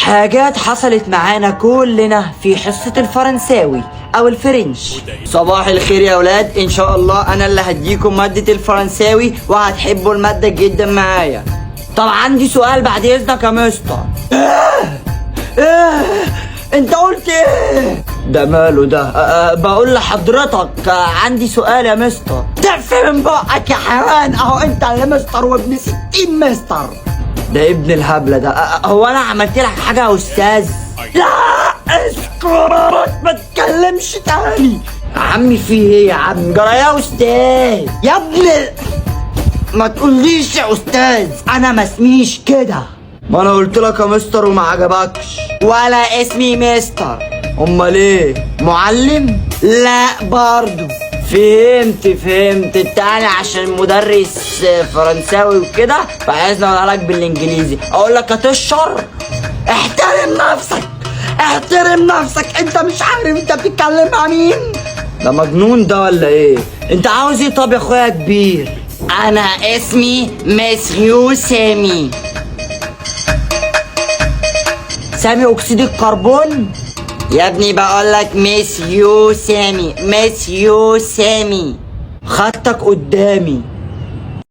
حاجات حصلت معانا كلنا في حصة الفرنساوي او الفرنش. صباح الخير يا ولاد، ان شاء الله انا اللي هديكم مادة الفرنساوي وهتحبوا المادة جدا معايا. طب عندي سؤال بعد اذنك يا مستر. انت قلت ايه؟ ده ماله ده؟ بقول لحضرتك عندي سؤال يا مستر. تقفل من بقك يا حيوان، اهو انت اللي مستر وابن 60 مستر. ده ابن الهبلة ده. هو انا عملت لك حاجة يا استاذ؟ لا اسكت، ما تتكلمش تاني. يا عمي في ايه يا عم؟ جرى يا استاذ يا ابني. ما تقوليش يا استاذ، انا ما اسميش كده. ما انا قلت لك يا مستر وما عجبكش. ولا اسمي مستر. امال ايه؟ معلم؟ لا برضو. فهمت التاني عشان مدرس فرنساوي وكده، فعايزني اقولها لك بالانجليزي. اقول لك هتشر؟ احترم نفسك، انت مش عارف انت بتتكلم مع مين؟ ده مجنون ده ولا ايه؟ انت عاوز ايه طب يا اخويا كبير؟ انا اسمي مسيو سامي. سامي اكسيد الكربون؟ يا ابني بقول لك مسيو سامي. خدتك قدامي.